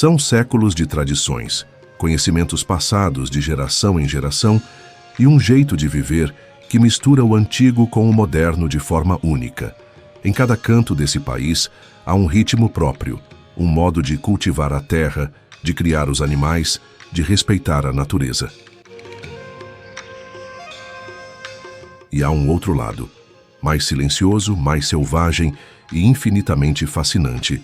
São séculos de tradições, conhecimentos passados de geração em geração e um jeito de viver que mistura o antigo com o moderno de forma única. Em cada canto desse país há um ritmo próprio, um modo de cultivar a terra, de criar os animais, de respeitar a natureza. E há um outro lado, mais silencioso, mais selvagem e infinitamente fascinante.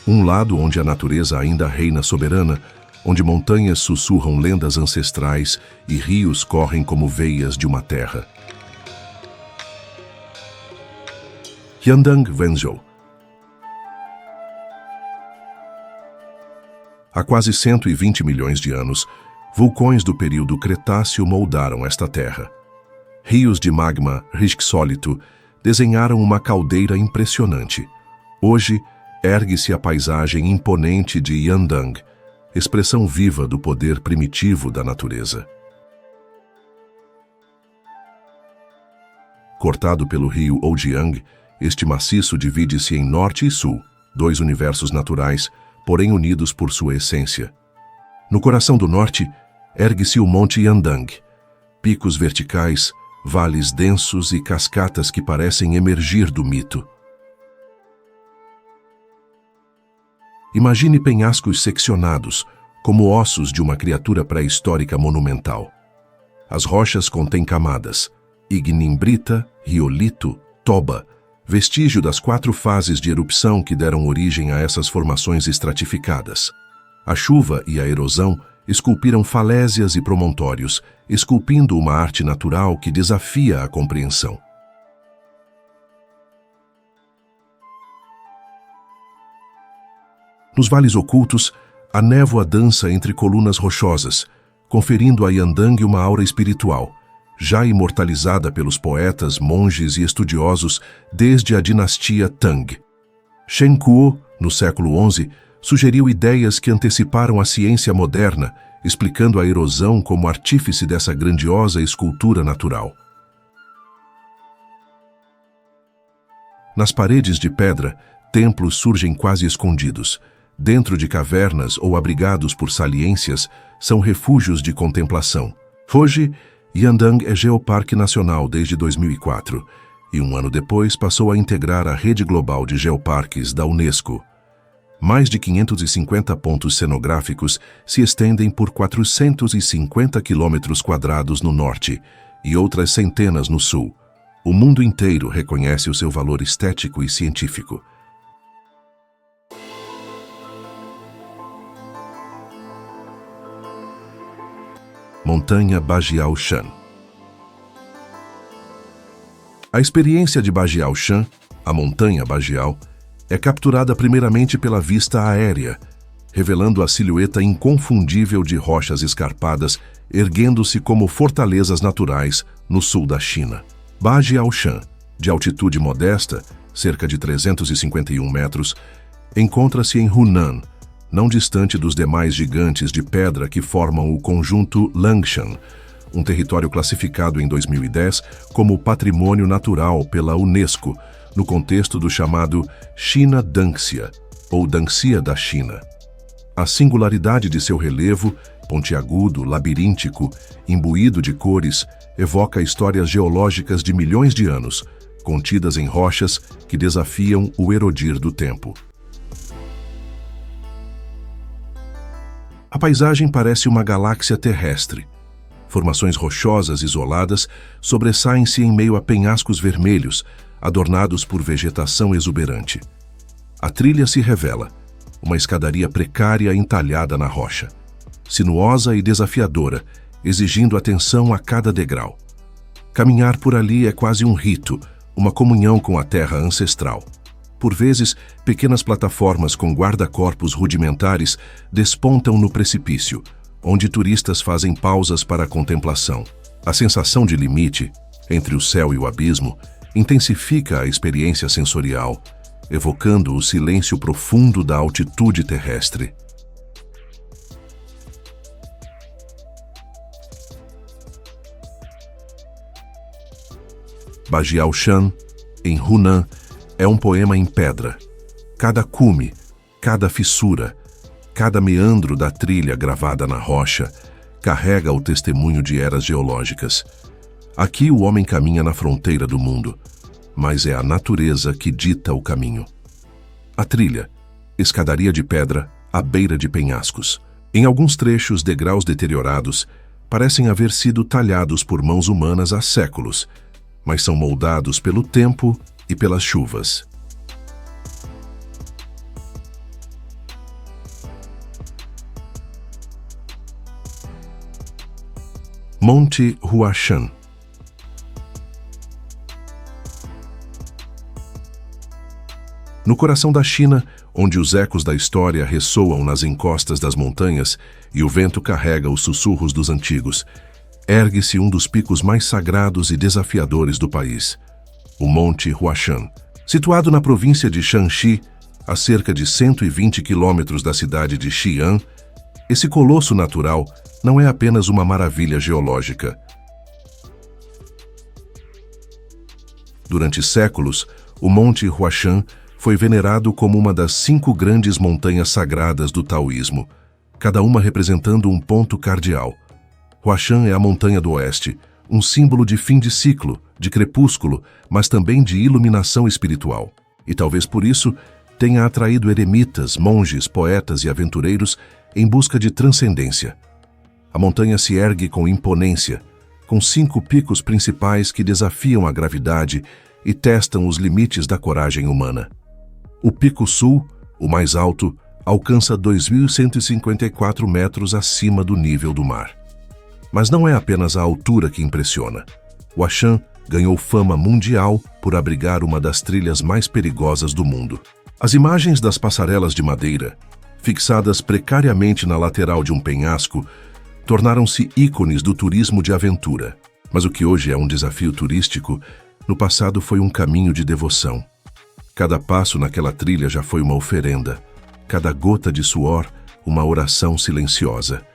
Um lado onde a natureza ainda reina soberana, onde montanhas sussurram lendas ancestrais e rios correm como veias de uma terra. Yandang Wenzhou. Há quase 120 milhões de anos, vulcões do período Cretáceo moldaram esta terra. Rios de magma riscsólito desenharam uma caldeira impressionante. Hoje, ergue-se a paisagem imponente de Yandang, expressão viva do poder primitivo da natureza. Cortado pelo rio Oujiang, este maciço divide-se em norte e sul, dois universos naturais, porém unidos por sua essência. No coração do norte, ergue-se o Monte Yandang, picos verticais, vales densos e cascatas que parecem emergir do mito. Imagine penhascos seccionados, como ossos de uma criatura pré-histórica monumental. As rochas contêm camadas: ignimbrita, riolito, toba, vestígio das 4 fases de erupção que deram origem a essas formações estratificadas. A chuva e a erosão esculpiram falésias e promontórios, esculpindo uma arte natural que desafia a compreensão. Nos vales ocultos, a névoa dança entre colunas rochosas, conferindo a Yandang uma aura espiritual, já imortalizada pelos poetas, monges e estudiosos desde a dinastia Tang. Shen Kuo, no século XI, sugeriu ideias que anteciparam a ciência moderna, explicando a erosão como artífice dessa grandiosa escultura natural. Nas paredes de pedra, templos surgem quase escondidos. Dentro de cavernas ou abrigados por saliências, são refúgios de contemplação. Hoje, Yandang é Geoparque Nacional desde 2004 e um ano depois passou a integrar a rede global de geoparques da Unesco. Mais de 550 pontos cenográficos se estendem por 450 quilômetros quadrados no norte e outras centenas no sul. O mundo inteiro reconhece o seu valor estético e científico. Montanha Bajiao-Shan. A experiência de Bajiao-Shan, a Montanha Bajiao, é capturada primeiramente pela vista aérea, revelando a silhueta inconfundível de rochas escarpadas erguendo-se como fortalezas naturais no sul da China. Bajiao-Shan, de altitude modesta, cerca de 351 metros, encontra-se em Hunan, não distante dos demais gigantes de pedra que formam o conjunto Langshan, um território classificado em 2010 como Patrimônio Natural pela Unesco, no contexto do chamado China Danxia, ou Danxia da China. A singularidade de seu relevo, pontiagudo, labiríntico, imbuído de cores, evoca histórias geológicas de milhões de anos, contidas em rochas que desafiam o erodir do tempo. A paisagem parece uma galáxia terrestre. Formações rochosas isoladas sobressaem-se em meio a penhascos vermelhos, adornados por vegetação exuberante. A trilha se revela, uma escadaria precária entalhada na rocha, sinuosa e desafiadora, exigindo atenção a cada degrau. Caminhar por ali é quase um rito, uma comunhão com a terra ancestral. Por vezes, pequenas plataformas com guarda-corpos rudimentares despontam no precipício, onde turistas fazem pausas para a contemplação. A sensação de limite, entre o céu e o abismo, intensifica a experiência sensorial, evocando o silêncio profundo da altitude terrestre. Bajiao-Shan, em Hunan, é um poema em pedra. Cada cume, cada fissura, Cada meandro da trilha gravada na rocha carrega o testemunho de eras geológicas. Aqui o homem caminha na fronteira do mundo, mas é a natureza que dita o caminho. A trilha, escadaria de pedra à beira de penhascos. Em alguns trechos, degraus deteriorados parecem haver sido talhados por mãos humanas há séculos, mas são moldados pelo tempo e pelas chuvas. Monte Huashan. No coração da China, onde os ecos da história ressoam nas encostas das montanhas e o vento carrega os sussurros dos antigos, ergue-se um dos picos mais sagrados e desafiadores do país, o Monte Huashan. Situado na província de Shanxi, a cerca de 120 quilômetros da cidade de Xi'an, esse colosso natural não é apenas uma maravilha geológica. Durante séculos, o Monte Huashan foi venerado como uma das 5 grandes montanhas sagradas do taoísmo, cada uma representando um ponto cardeal. Huashan é a montanha do oeste, um símbolo de fim de ciclo, de crepúsculo, mas também de iluminação espiritual. E talvez por isso tenha atraído eremitas, monges, poetas e aventureiros em busca de transcendência. A montanha se ergue com imponência, com 5 picos principais que desafiam a gravidade e testam os limites da coragem humana. O Pico Sul, o mais alto, alcança 2.154 metros acima do nível do mar. Mas não é apenas a altura que impressiona. Huashan ganhou fama mundial por abrigar uma das trilhas mais perigosas do mundo. As imagens das passarelas de madeira, fixadas precariamente na lateral de um penhasco, tornaram-se ícones do turismo de aventura. Mas o que hoje é um desafio turístico, no passado foi um caminho de devoção. Cada passo naquela trilha já foi uma oferenda, cada gota de suor, uma oração silenciosa.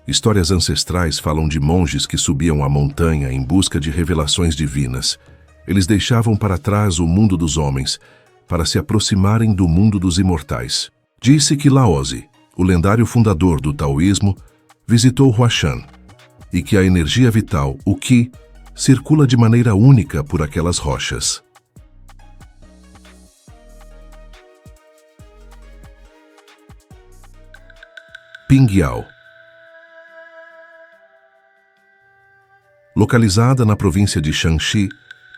Histórias ancestrais falam de monges que subiam a montanha em busca de revelações divinas. Eles deixavam para trás o mundo dos homens, para se aproximarem do mundo dos imortais. Disse que Laozi, o lendário fundador do taoísmo, visitou Huashan, e que a energia vital, o Qi, circula de maneira única por aquelas rochas. Pingyao. Localizada na província de Shanxi,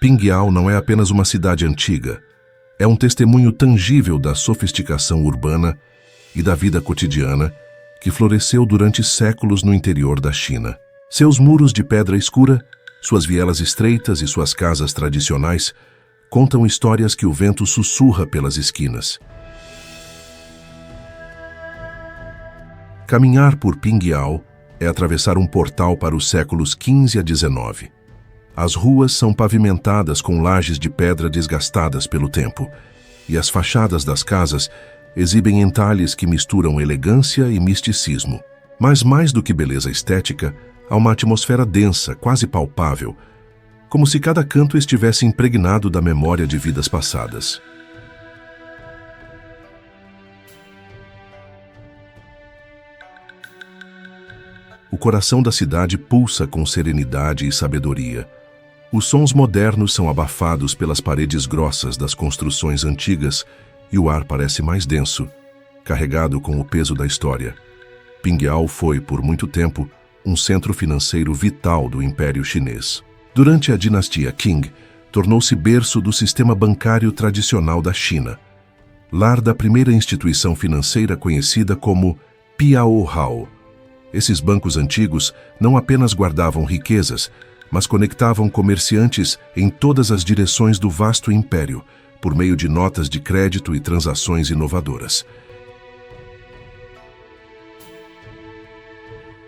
Pingyao não é apenas uma cidade antiga, é um testemunho tangível da sofisticação urbana e da vida cotidiana que floresceu durante séculos no interior da China. Seus muros de pedra escura, suas vielas estreitas e suas casas tradicionais contam histórias que o vento sussurra pelas esquinas. Caminhar por Pingyao é atravessar um portal para os séculos XV a XIX. As ruas são pavimentadas com lajes de pedra desgastadas pelo tempo, e as fachadas das casas exibem entalhes que misturam elegância e misticismo. Mas mais do que beleza estética, há uma atmosfera densa, quase palpável, como se cada canto estivesse impregnado da memória de vidas passadas. O coração da cidade pulsa com serenidade e sabedoria. Os sons modernos são abafados pelas paredes grossas das construções antigas e o ar parece mais denso, carregado com o peso da história. Pingyao foi, por muito tempo, um centro financeiro vital do Império Chinês. Durante a dinastia Qing, tornou-se berço do sistema bancário tradicional da China, lar da primeira instituição financeira conhecida como Piaohao. Esses bancos antigos não apenas guardavam riquezas, mas conectavam comerciantes em todas as direções do vasto império, por meio de notas de crédito e transações inovadoras.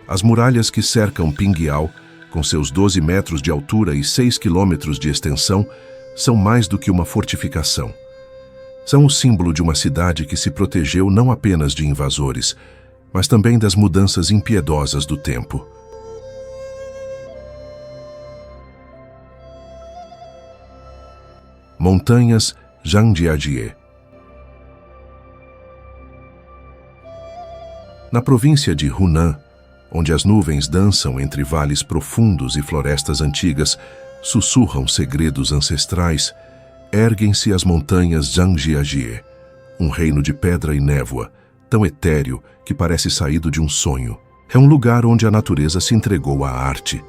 As muralhas que cercam Pingyao, com seus 12 metros de altura e 6 quilômetros de extensão, são mais do que uma fortificação. São o símbolo de uma cidade que se protegeu não apenas de invasores, mas também das mudanças impiedosas do tempo. Montanhas Zhangjiajie. Na província de Hunan, onde as nuvens dançam entre vales profundos e florestas antigas, sussurram segredos ancestrais, erguem-se as montanhas Zhangjiajie, um reino de pedra e névoa, tão etéreo que parece saído de um sonho. É um lugar onde a natureza se entregou à arte,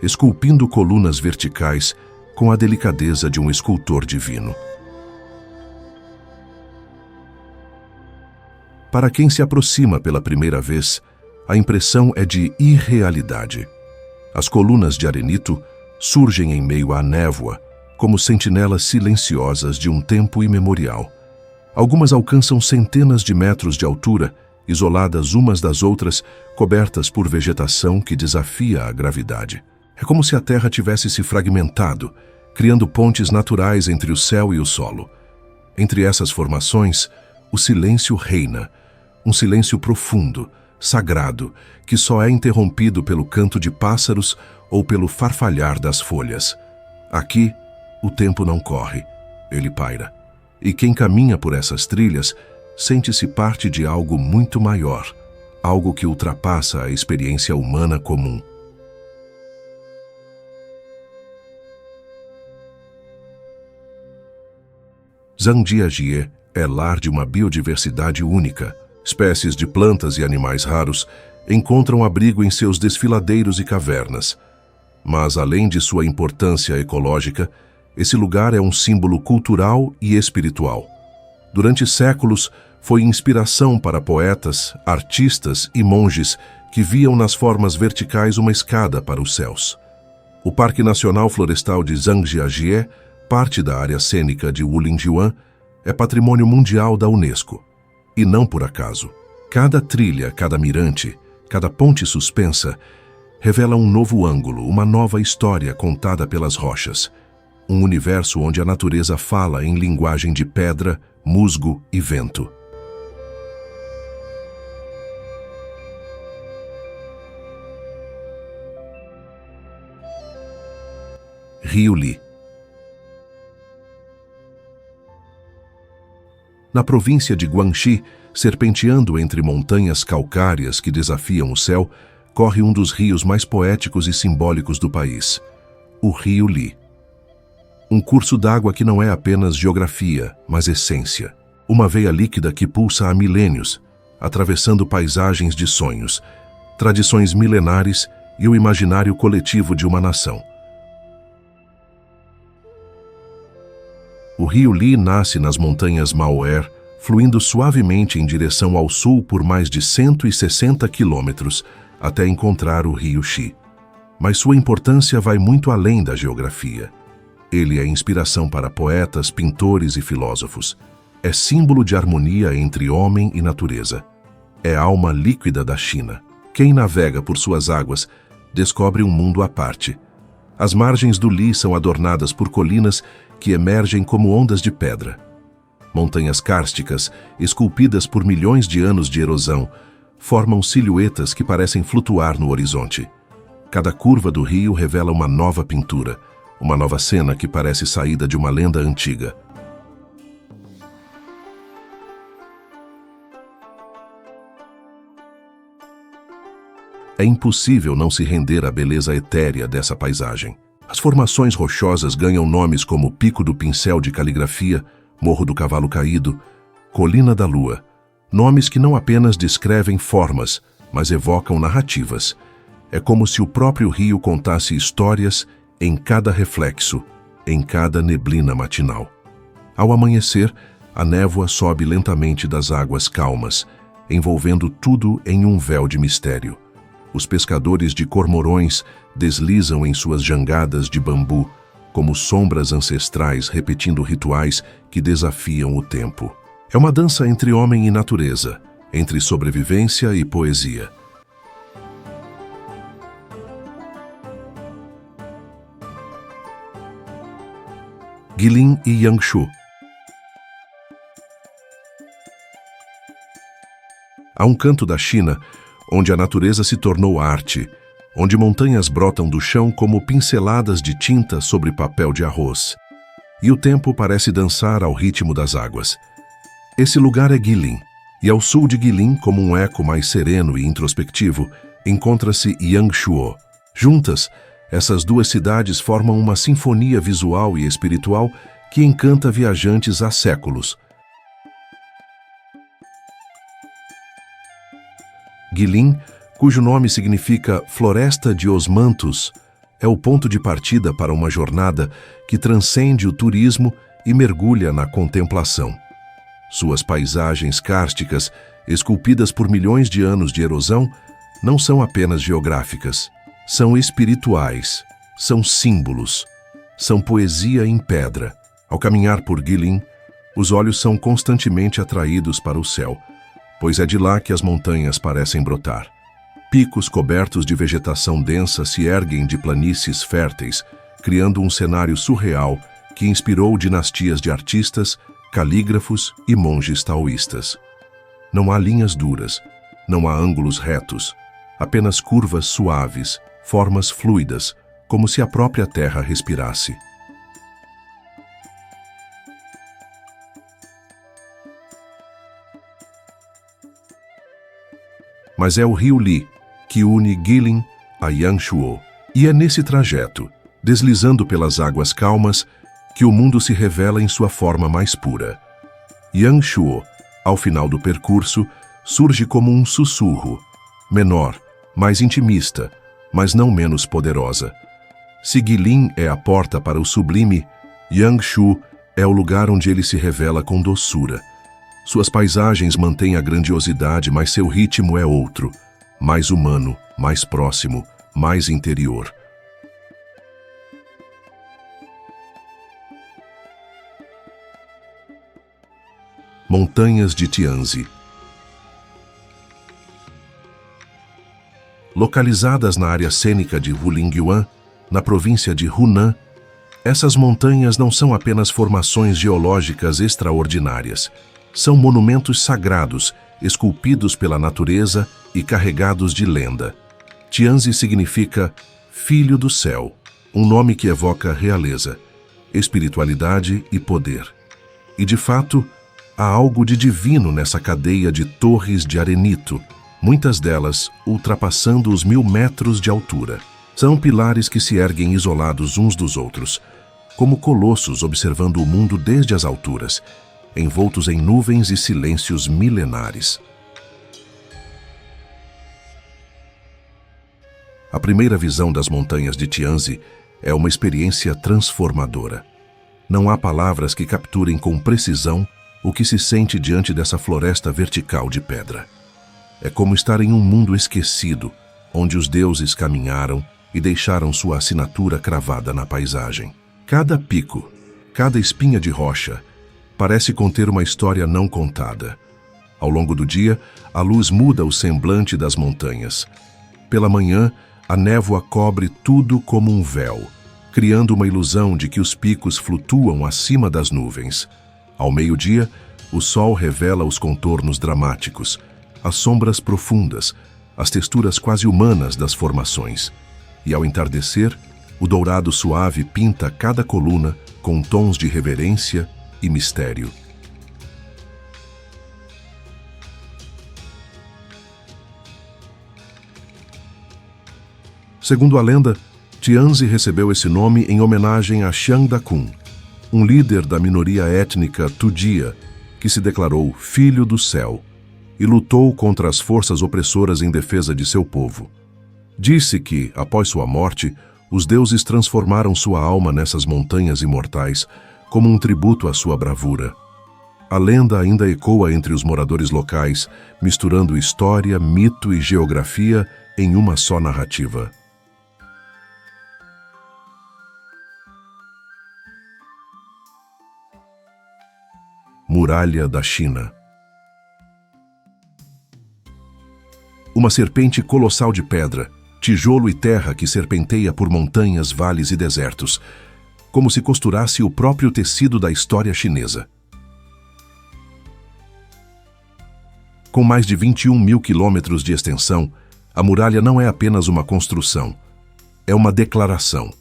esculpindo colunas verticais com a delicadeza de um escultor divino. Para quem se aproxima pela primeira vez, a impressão é de irrealidade. As colunas de arenito surgem em meio à névoa, como sentinelas silenciosas de um tempo imemorial. Algumas alcançam centenas de metros de altura, isoladas umas das outras, cobertas por vegetação que desafia a gravidade. É como se a terra tivesse se fragmentado, criando pontes naturais entre o céu e o solo. Entre essas formações, o silêncio reina, um silêncio profundo, sagrado, que só é interrompido pelo canto de pássaros ou pelo farfalhar das folhas. Aqui, o tempo não corre, ele paira. E quem caminha por essas trilhas sente-se parte de algo muito maior, algo que ultrapassa a experiência humana comum. Zhangjiajie é lar de uma biodiversidade única. Espécies de plantas e animais raros encontram abrigo em seus desfiladeiros e cavernas. Mas, além de sua importância ecológica, esse lugar é um símbolo cultural e espiritual. Durante séculos, foi inspiração para poetas, artistas e monges que viam nas formas verticais uma escada para os céus. O Parque Nacional Florestal de Zhangjiajie, parte da área cênica de Wulingyuan, é patrimônio mundial da Unesco. E não por acaso. Cada trilha, cada mirante, cada ponte suspensa revela um novo ângulo, uma nova história contada pelas rochas. Um universo onde a natureza fala em linguagem de pedra, musgo e vento. Rio Li. Na província de Guangxi, serpenteando entre montanhas calcárias que desafiam o céu, corre um dos rios mais poéticos e simbólicos do país, o Rio Li. Um curso d'água que não é apenas geografia, mas essência. Uma veia líquida que pulsa há milênios, atravessando paisagens de sonhos, tradições milenares e o imaginário coletivo de uma nação. O Rio Li nasce nas montanhas Maoer, fluindo suavemente em direção ao sul por mais de 160 quilômetros, até encontrar o Rio Xi. Mas sua importância vai muito além da geografia. Ele é inspiração para poetas, pintores e filósofos. É símbolo de harmonia entre homem e natureza. É a alma líquida da China. Quem navega por suas águas descobre um mundo à parte. As margens do Li são adornadas por colinas que emergem como ondas de pedra. Montanhas kársticas, esculpidas por milhões de anos de erosão, formam silhuetas que parecem flutuar no horizonte. Cada curva do rio revela uma nova pintura, uma nova cena que parece saída de uma lenda antiga. É impossível não se render à beleza etérea dessa paisagem. As formações rochosas ganham nomes como Pico do Pincel de Caligrafia, Morro do Cavalo Caído, Colina da Lua, nomes que não apenas descrevem formas, mas evocam narrativas. É como se o próprio rio contasse histórias em cada reflexo, em cada neblina matinal. Ao amanhecer, a névoa sobe lentamente das águas calmas, envolvendo tudo em um véu de mistério. Os pescadores de cormorões deslizam em suas jangadas de bambu, como sombras ancestrais repetindo rituais que desafiam o tempo. É uma dança entre homem e natureza, entre sobrevivência e poesia. Guilin e Yangshu. Há um canto da China onde a natureza se tornou arte, onde montanhas brotam do chão como pinceladas de tinta sobre papel de arroz. e o tempo parece dançar ao ritmo das águas. Esse lugar é Guilin, e ao sul de Guilin, como um eco mais sereno e introspectivo, encontra-se Yangshuo. Juntas, essas duas cidades formam uma sinfonia visual e espiritual que encanta viajantes há séculos. Guilin, cujo nome significa Floresta de Osmanthus, é o ponto de partida para uma jornada que transcende o turismo e mergulha na contemplação. Suas paisagens kársticas, esculpidas por milhões de anos de erosão, não são apenas geográficas, são espirituais, são símbolos, são poesia em pedra. Ao caminhar por Guilin, os olhos são constantemente atraídos para o céu, pois é de lá que as montanhas parecem brotar. Picos cobertos de vegetação densa se erguem de planícies férteis, criando um cenário surreal que inspirou dinastias de artistas, calígrafos e monges taoístas. Não há linhas duras, não há ângulos retos, apenas curvas suaves, formas fluidas, como se a própria terra respirasse. Mas é o rio Li que une Guilin a Yangshuo, e é nesse trajeto, deslizando pelas águas calmas, que o mundo se revela em sua forma mais pura. Yangshuo, ao final do percurso, surge como um sussurro, menor, mais intimista, mas não menos poderosa. Se Guilin é a porta para o sublime, Yangshuo é o lugar onde ele se revela com doçura. Suas paisagens mantêm a grandiosidade, mas seu ritmo é outro, mais humano, mais próximo, mais interior. Montanhas de Tianzi. Localizadas na área cênica de Wulingyuan, na província de Hunan, essas montanhas não são apenas formações geológicas extraordinárias. São monumentos sagrados, esculpidos pela natureza e carregados de lenda. Tianzi significa Filho do Céu, um nome que evoca realeza, espiritualidade e poder. E, de fato, há algo de divino nessa cadeia de torres de arenito, muitas delas ultrapassando os 1000 metros de altura. São pilares que se erguem isolados uns dos outros, como colossos observando o mundo desde as alturas, envoltos em nuvens e silêncios milenares. A primeira visão das montanhas de Tianzi é uma experiência transformadora. Não há palavras que capturem com precisão o que se sente diante dessa floresta vertical de pedra. É como estar em um mundo esquecido, onde os deuses caminharam e deixaram sua assinatura cravada na paisagem. Cada pico, cada espinha de rocha, parece conter uma história não contada. Ao longo do dia, a luz muda o semblante das montanhas. Pela manhã, a névoa cobre tudo como um véu, criando uma ilusão de que os picos flutuam acima das nuvens. Ao meio-dia, o sol revela os contornos dramáticos, as sombras profundas, as texturas quase humanas das formações. E ao entardecer, o dourado suave pinta cada coluna com tons de reverência e mistério. Segundo a lenda, Tianzi recebeu esse nome em homenagem a Xiang Dakun, um líder da minoria étnica Tudia, que se declarou Filho do Céu e lutou contra as forças opressoras em defesa de seu povo. Disse que, após sua morte, os deuses transformaram sua alma nessas montanhas imortais como um tributo à sua bravura. A lenda ainda ecoa entre os moradores locais, misturando história, mito e geografia em uma só narrativa. Muralha da China. Uma serpente colossal de pedra, tijolo e terra que serpenteia por montanhas, vales e desertos, como se costurasse o próprio tecido da história chinesa. Com mais de 21 mil quilômetros de extensão, a muralha não é apenas uma construção, é uma declaração,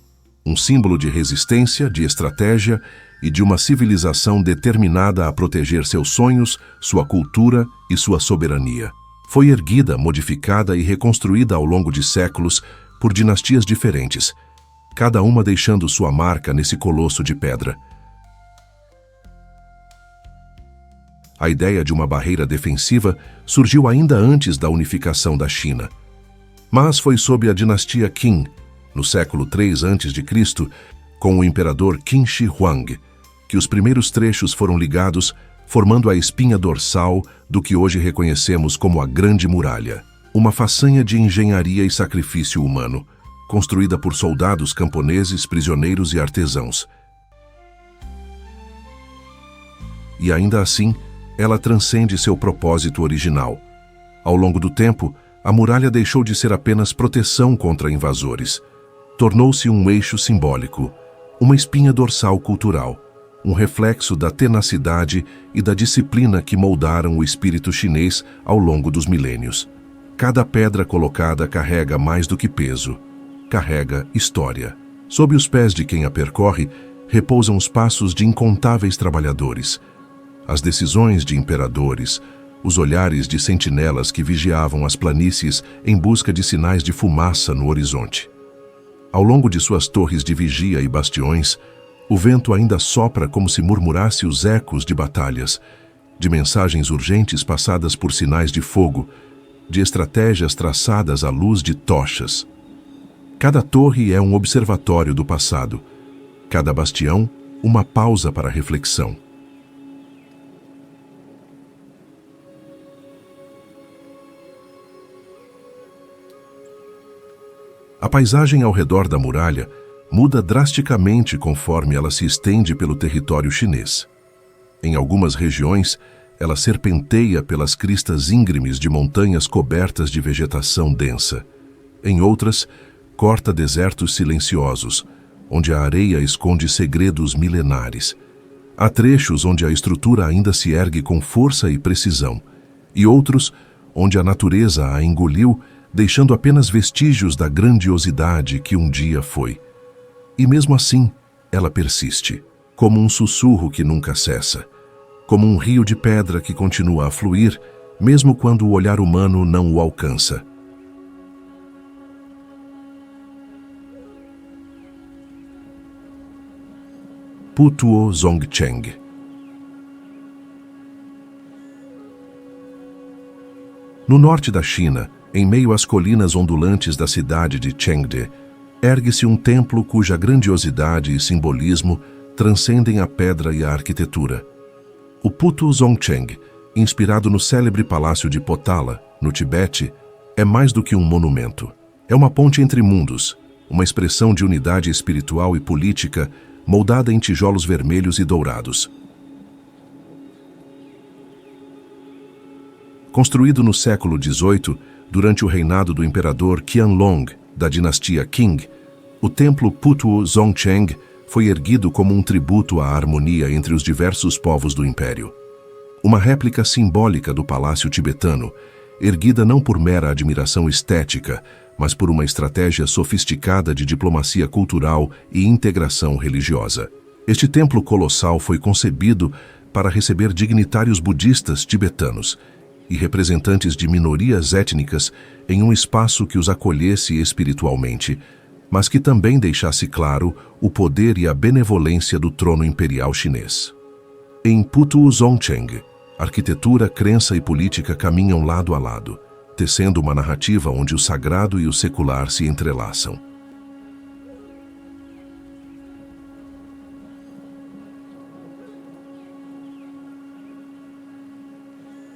um símbolo de resistência, de estratégia e de uma civilização determinada a proteger seus sonhos, sua cultura e sua soberania. Foi erguida, modificada e reconstruída ao longo de séculos por dinastias diferentes, cada uma deixando sua marca nesse colosso de pedra. A ideia de uma barreira defensiva surgiu ainda antes da unificação da China. Mas foi sob a dinastia Qin, no século III a.C., com o imperador Qin Shi Huang, que os primeiros trechos foram ligados, formando a espinha dorsal do que hoje reconhecemos como a Grande Muralha, uma façanha de engenharia e sacrifício humano, construída por soldados camponeses, prisioneiros e artesãos. E ainda assim, ela transcende seu propósito original. Ao longo do tempo, a muralha deixou de ser apenas proteção contra invasores. Tornou-se um eixo simbólico, uma espinha dorsal cultural, um reflexo da tenacidade e da disciplina que moldaram o espírito chinês ao longo dos milênios. Cada pedra colocada carrega mais do que peso, carrega história. Sob os pés de quem a percorre, repousam os passos de incontáveis trabalhadores, as decisões de imperadores, os olhares de sentinelas que vigiavam as planícies em busca de sinais de fumaça no horizonte. Ao longo de suas torres de vigia e bastiões, o vento ainda sopra como se murmurasse os ecos de batalhas, de mensagens urgentes passadas por sinais de fogo, de estratégias traçadas à luz de tochas. Cada torre é um observatório do passado, cada bastião, uma pausa para reflexão. A paisagem ao redor da muralha muda drasticamente conforme ela se estende pelo território chinês. Em algumas regiões, ela serpenteia pelas cristas íngremes de montanhas cobertas de vegetação densa. Em outras, corta desertos silenciosos, onde a areia esconde segredos milenares. Há trechos onde a estrutura ainda se ergue com força e precisão, e outros onde a natureza a engoliu, deixando apenas vestígios da grandiosidade que um dia foi. E mesmo assim, ela persiste, como um sussurro que nunca cessa, como um rio de pedra que continua a fluir, mesmo quando o olhar humano não o alcança. Putuo Zongcheng. No norte da China, em meio às colinas ondulantes da cidade de Chengde, ergue-se um templo cuja grandiosidade e simbolismo transcendem a pedra e a arquitetura. O Putuo Zongcheng, inspirado no célebre palácio de Potala, no Tibete, é mais do que um monumento. É uma ponte entre mundos, uma expressão de unidade espiritual e política moldada em tijolos vermelhos e dourados. Construído no século XVIII, durante o reinado do imperador Qianlong, da dinastia Qing, o templo Putuo Zongcheng foi erguido como um tributo à harmonia entre os diversos povos do império. Uma réplica simbólica do palácio tibetano, erguida não por mera admiração estética, mas por uma estratégia sofisticada de diplomacia cultural e integração religiosa. Este templo colossal foi concebido para receber dignitários budistas tibetanos e representantes de minorias étnicas em um espaço que os acolhesse espiritualmente, mas que também deixasse claro o poder e a benevolência do trono imperial chinês. Em Putuo Zongcheng, arquitetura, crença e política caminham lado a lado, tecendo uma narrativa onde o sagrado e o secular se entrelaçam.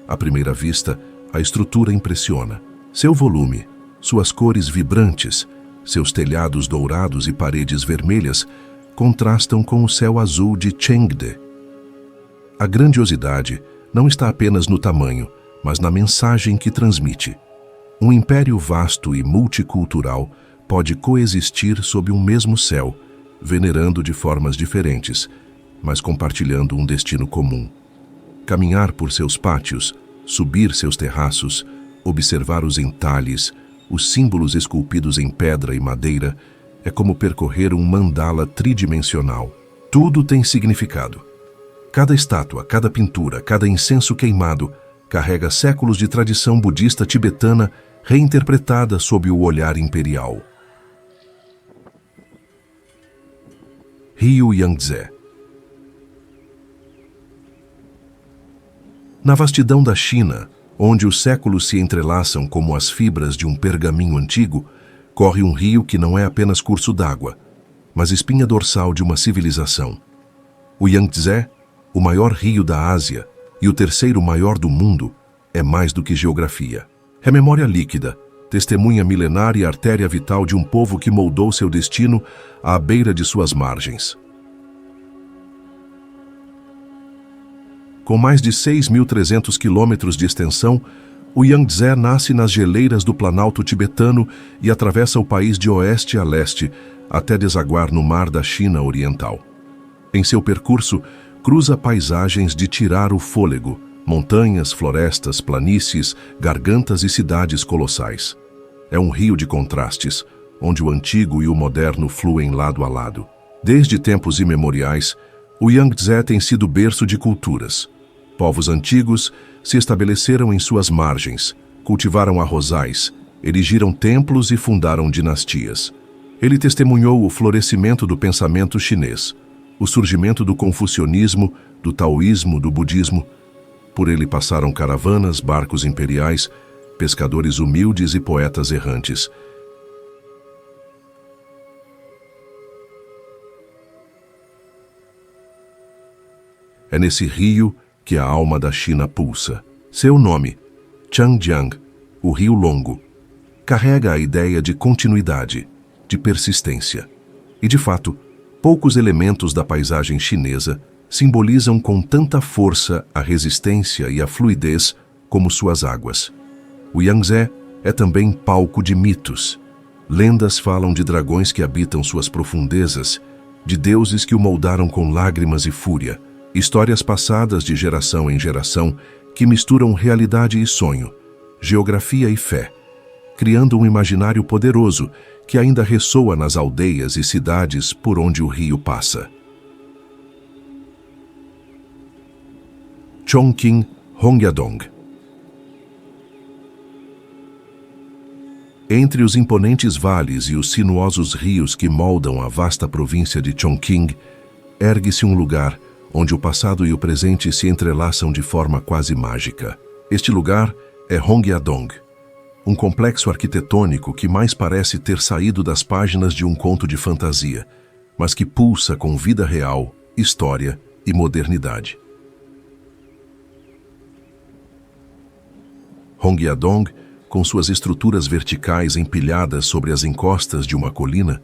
À primeira vista, a estrutura impressiona. Seu volume, suas cores vibrantes, seus telhados dourados e paredes vermelhas contrastam com o céu azul de Chengde. A grandiosidade não está apenas no tamanho, mas na mensagem que transmite. Um império vasto e multicultural pode coexistir sob um mesmo céu, venerando de formas diferentes, mas compartilhando um destino comum. Caminhar por seus pátios, subir seus terraços, observar os entalhes, os símbolos esculpidos em pedra e madeira, É como percorrer um mandala tridimensional. Tudo tem significado. Cada estátua, cada pintura, cada incenso queimado carrega séculos de tradição budista tibetana reinterpretada sob o olhar imperial. Rio Yangtze. Na vastidão da China, onde os séculos se entrelaçam como as fibras de um pergaminho antigo, corre um rio que não é apenas curso d'água, mas espinha dorsal de uma civilização. O Yangtze, o maior rio da Ásia e o terceiro maior do mundo, é mais do que geografia. É memória líquida, testemunha milenar e artéria vital de um povo que moldou seu destino à beira de suas margens. Com mais de 6.300 quilômetros de extensão, o Yangtze nasce nas geleiras do Planalto tibetano e atravessa o país de oeste a leste, até desaguar no Mar da China Oriental. Em seu percurso, cruza paisagens de tirar o fôlego, montanhas, florestas, planícies, gargantas e cidades colossais. É um rio de contrastes, onde o antigo e o moderno fluem lado a lado. Desde tempos imemoriais, o Yangtze tem sido berço de culturas. Povos antigos se estabeleceram em suas margens, cultivaram arrozais, erigiram templos e fundaram dinastias. Ele testemunhou o florescimento do pensamento chinês, o surgimento do confucionismo, do taoísmo, do budismo. Por ele passaram caravanas, barcos imperiais, pescadores humildes e poetas errantes. É nesse rio que a alma da China pulsa. Seu nome, Changjiang, o Rio Longo, carrega a ideia de continuidade, de persistência. E, de fato, poucos elementos da paisagem chinesa simbolizam com tanta força a resistência e a fluidez como suas águas. O Yangtze é também palco de mitos. Lendas falam de dragões que habitam suas profundezas, de deuses que o moldaram com lágrimas e fúria, histórias passadas de geração em geração que misturam realidade e sonho, geografia e fé, criando um imaginário poderoso que ainda ressoa nas aldeias e cidades por onde o rio passa. Chongqing Hongyadong. Entre os imponentes vales e os sinuosos rios que moldam a vasta província de Chongqing, ergue-se um lugar onde o passado e o presente se entrelaçam de forma quase mágica. Este lugar é Hongyadong, um complexo arquitetônico que mais parece ter saído das páginas de um conto de fantasia, mas que pulsa com vida real, história e modernidade. Hongyadong, com suas estruturas verticais empilhadas sobre as encostas de uma colina,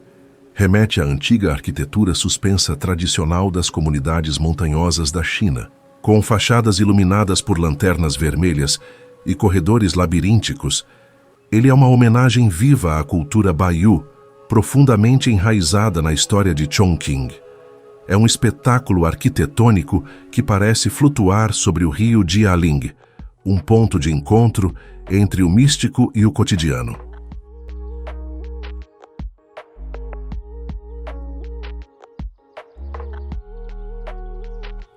remete à antiga arquitetura suspensa tradicional das comunidades montanhosas da China. Com fachadas iluminadas por lanternas vermelhas e corredores labirínticos, ele é uma homenagem viva à cultura Baiyu, profundamente enraizada na história de Chongqing. É um espetáculo arquitetônico que parece flutuar sobre o rio Jialing, um ponto de encontro entre o místico e o cotidiano.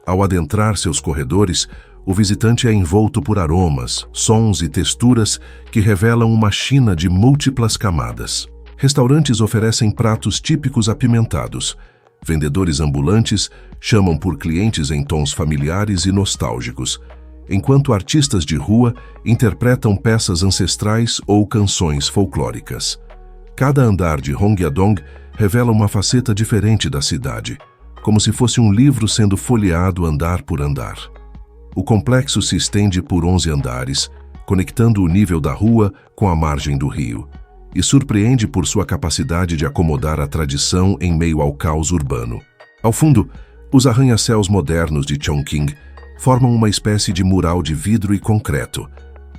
Ao adentrar seus corredores, o visitante é envolto por aromas, sons e texturas que revelam uma China de múltiplas camadas. Restaurantes oferecem pratos típicos apimentados. Vendedores ambulantes chamam por clientes em tons familiares e nostálgicos, enquanto artistas de rua interpretam peças ancestrais ou canções folclóricas. Cada andar de Hongyadong revela uma faceta diferente da cidade, como se fosse um livro sendo folheado andar por andar. O complexo se estende por 11 andares, conectando o nível da rua com a margem do rio, e surpreende por sua capacidade de acomodar a tradição em meio ao caos urbano. Ao fundo, os arranha-céus modernos de Chongqing formam uma espécie de mural de vidro e concreto,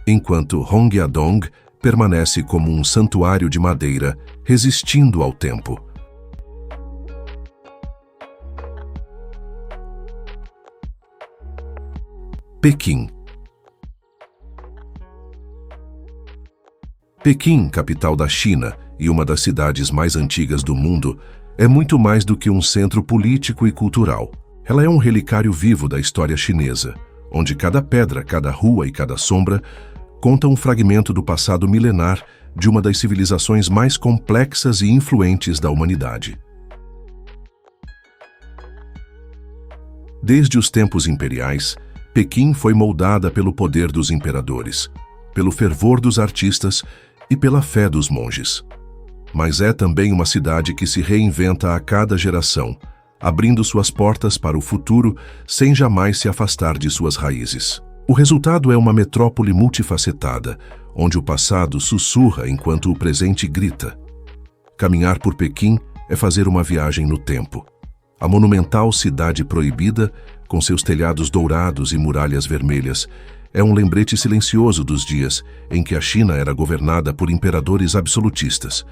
enquanto Hongyadong permanece como um santuário de madeira, resistindo ao tempo. Pequim. Pequim, capital da China, e uma das cidades mais antigas do mundo, é muito mais do que um centro político e cultural. Ela é um relicário vivo da história chinesa, onde cada pedra, cada rua e cada sombra conta um fragmento do passado milenar de uma das civilizações mais complexas e influentes da humanidade. Desde os tempos imperiais, Pequim foi moldada pelo poder dos imperadores, pelo fervor dos artistas e pela fé dos monges. Mas é também uma cidade que se reinventa a cada geração, abrindo suas portas para o futuro sem jamais se afastar de suas raízes. O resultado é uma metrópole multifacetada, onde o passado sussurra enquanto o presente grita. Caminhar por Pequim é fazer uma viagem no tempo. A monumental cidade proibida, com seus telhados dourados e muralhas vermelhas, é um lembrete silencioso dos dias em que a China era governada por imperadores absolutistas.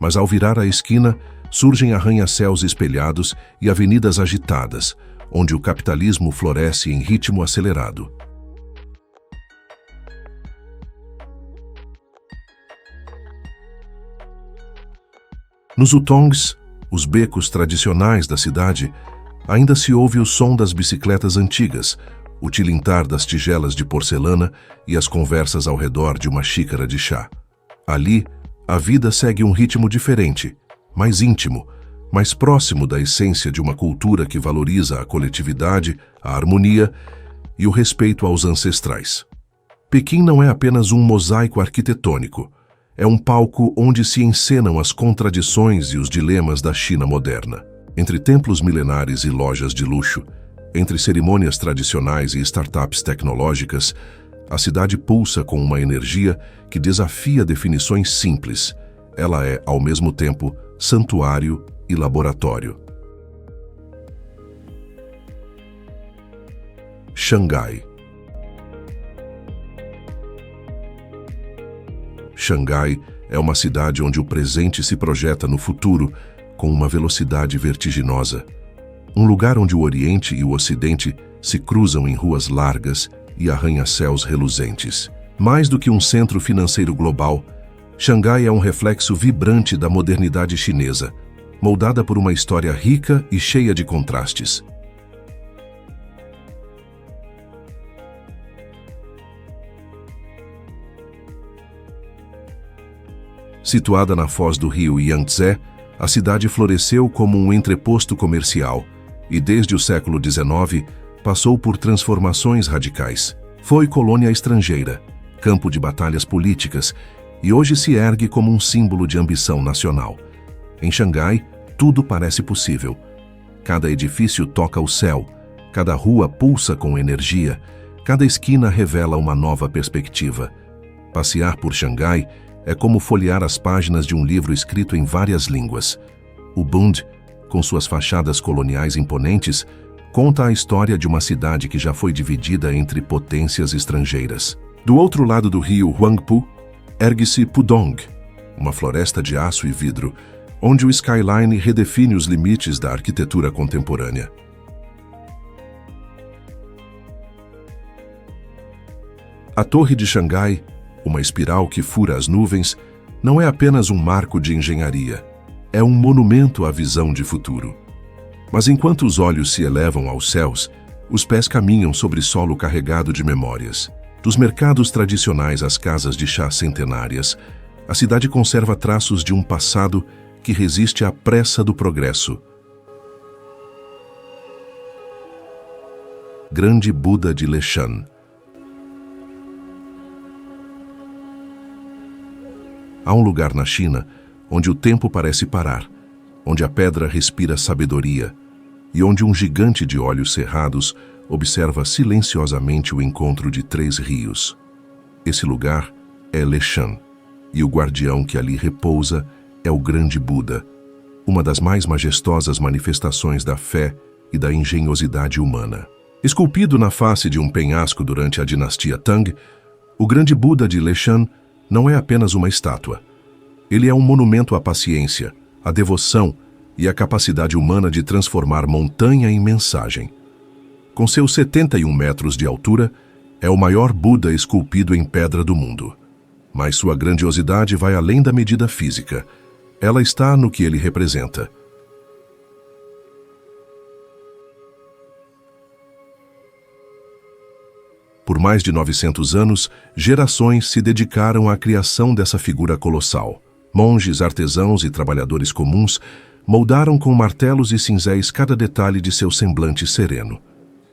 Mas ao virar a esquina, surgem arranha-céus espelhados e avenidas agitadas, onde o capitalismo floresce em ritmo acelerado. Nos hutongs, os becos tradicionais da cidade, ainda se ouve o som das bicicletas antigas, o tilintar das tigelas de porcelana e as conversas ao redor de uma xícara de chá. Ali, a vida segue um ritmo diferente, mais íntimo, mais próximo da essência de uma cultura que valoriza a coletividade, a harmonia e o respeito aos ancestrais. Pequim não é apenas um mosaico arquitetônico, é um palco onde se encenam as contradições e os dilemas da China moderna. Entre templos milenares e lojas de luxo, entre cerimônias tradicionais e startups tecnológicas, a cidade pulsa com uma energia que desafia definições simples. Ela é, ao mesmo tempo, santuário e laboratório. Xangai. Xangai é uma cidade onde o presente se projeta no futuro com uma velocidade vertiginosa. Um lugar onde o Oriente e o Ocidente se cruzam em ruas largas e arranha-céus reluzentes. Mais do que um centro financeiro global, Xangai é um reflexo vibrante da modernidade chinesa, moldada por uma história rica e cheia de contrastes. Situada na foz do rio Yangtze, a cidade floresceu como um entreposto comercial e, desde o século XIX, passou por transformações radicais. Foi colônia estrangeira, campo de batalhas políticas e hoje se ergue como um símbolo de ambição nacional. Em Xangai, tudo parece possível. Cada edifício toca o céu, cada rua pulsa com energia, cada esquina revela uma nova perspectiva. Passear por Xangai é como folhear as páginas de um livro escrito em várias línguas. O Bund, com suas fachadas coloniais imponentes, conta a história de uma cidade que já foi dividida entre potências estrangeiras. Do outro lado do rio Huangpu, ergue-se Pudong, uma floresta de aço e vidro, onde o skyline redefine os limites da arquitetura contemporânea. A Torre de Xangai, uma espiral que fura as nuvens, não é apenas um marco de engenharia, é um monumento à visão de futuro. Mas enquanto os olhos se elevam aos céus, os pés caminham sobre solo carregado de memórias. Dos mercados tradicionais às casas de chá centenárias, a cidade conserva traços de um passado que resiste à pressa do progresso. Grande Buda de Leshan. Há um lugar na China onde o tempo parece parar, onde a pedra respira sabedoria e onde um gigante de olhos cerrados observa silenciosamente o encontro de 3 rios. Esse lugar é Leshan, e o guardião que ali repousa é o grande Buda, uma das mais majestosas manifestações da fé e da engenhosidade humana. Esculpido na face de um penhasco durante a dinastia Tang, o grande Buda de Leshan não é apenas uma estátua. Ele é um monumento à paciência, à devoção e à capacidade humana de transformar montanha em mensagem. Com seus 71 metros de altura, é o maior Buda esculpido em pedra do mundo. Mas sua grandiosidade vai além da medida física. Ela está no que ele representa. Por mais de 900 anos, gerações se dedicaram à criação dessa figura colossal. Monges, artesãos e trabalhadores comuns moldaram com martelos e cinzéis cada detalhe de seu semblante sereno.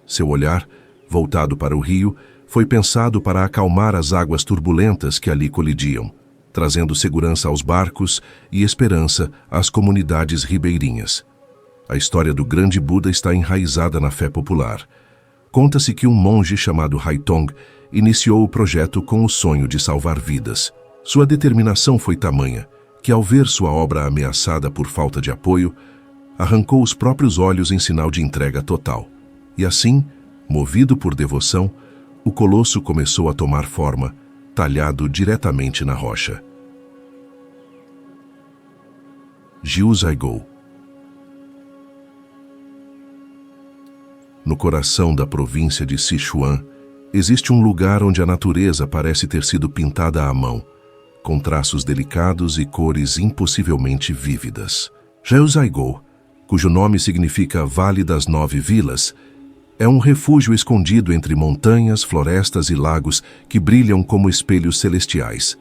Seu olhar, voltado para o rio, foi pensado para acalmar as águas turbulentas que ali colidiam, trazendo segurança aos barcos e esperança às comunidades ribeirinhas. A história do grande Buda está enraizada na fé popular. Conta-se que um monge chamado Haitong iniciou o projeto com o sonho de salvar vidas. Sua determinação foi tamanha que, ao ver sua obra ameaçada por falta de apoio, arrancou os próprios olhos em sinal de entrega total. E assim, movido por devoção, o colosso começou a tomar forma, talhado diretamente na rocha. Jiuzhaigou. No coração da província de Sichuan, existe um lugar onde a natureza parece ter sido pintada à mão, com traços delicados e cores impossivelmente vívidas. Jiuzhaigou, cujo nome significa Vale das 9 Vilas, é um refúgio escondido entre montanhas, florestas e lagos que brilham como espelhos celestiais.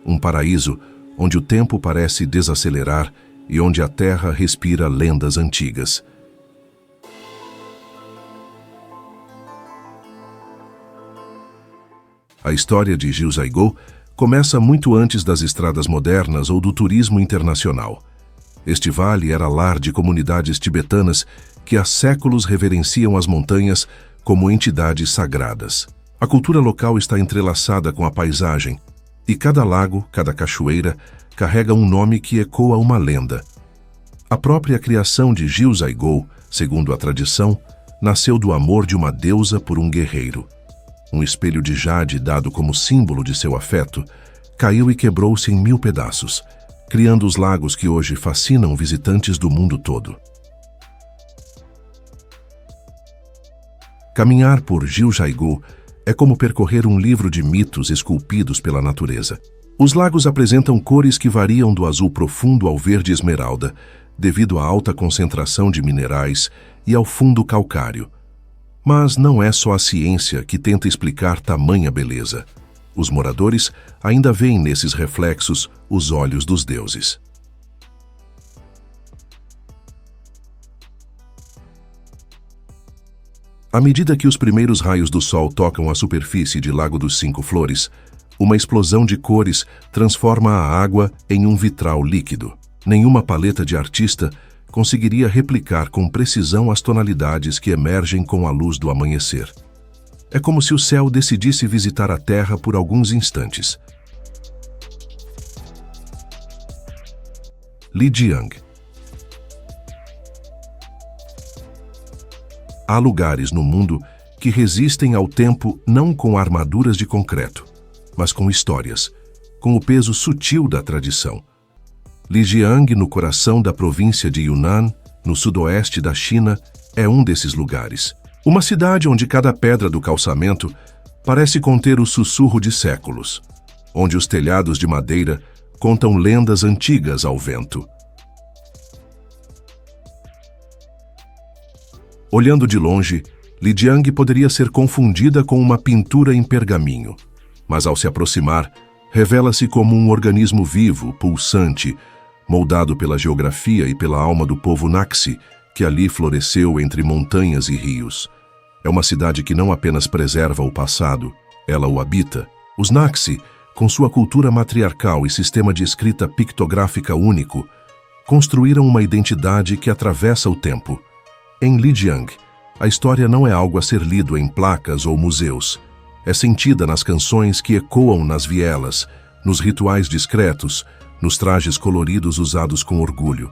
Um paraíso onde o tempo parece desacelerar e onde a terra respira lendas antigas. A história de Jiuzhaigou começa muito antes das estradas modernas ou do turismo internacional. Este vale era lar de comunidades tibetanas que há séculos reverenciam as montanhas como entidades sagradas. A cultura local está entrelaçada com a paisagem, e cada lago, cada cachoeira, carrega um nome que ecoa uma lenda. A própria criação de Jiuzhaigou, segundo a tradição, nasceu do amor de uma deusa por um guerreiro. Um espelho de jade dado como símbolo de seu afeto, caiu e quebrou-se em 1000 pedaços, criando os lagos que hoje fascinam visitantes do mundo todo. Caminhar por Jiuzhaigou é como percorrer um livro de mitos esculpidos pela natureza. Os lagos apresentam cores que variam do azul profundo ao verde esmeralda, devido à alta concentração de minerais e ao fundo calcário. Mas não é só a ciência que tenta explicar tamanha beleza. Os moradores ainda veem nesses reflexos os olhos dos deuses. À medida que os primeiros raios do sol tocam a superfície de Lago dos 5 Flores, uma explosão de cores transforma a água em um vitral líquido. Nenhuma paleta de artista conseguiria replicar com precisão as tonalidades que emergem com a luz do amanhecer. É como se o céu decidisse visitar a terra por alguns instantes. Lijiang. Há lugares no mundo que resistem ao tempo não com armaduras de concreto, mas com histórias, com o peso sutil da tradição. Lijiang, no coração da província de Yunnan, no sudoeste da China, é um desses lugares. Uma cidade onde cada pedra do calçamento parece conter o sussurro de séculos, onde os telhados de madeira contam lendas antigas ao vento. Olhando de longe, Lijiang poderia ser confundida com uma pintura em pergaminho, mas ao se aproximar, revela-se como um organismo vivo, pulsante, moldado pela geografia e pela alma do povo Naxi, que ali floresceu entre montanhas e rios. É uma cidade que não apenas preserva o passado, ela o habita. Os Naxi, com sua cultura matriarcal e sistema de escrita pictográfica único, construíram uma identidade que atravessa o tempo. Em Lijiang, a história não é algo a ser lido em placas ou museus. É sentida nas canções que ecoam nas vielas, nos rituais discretos, nos trajes coloridos usados com orgulho.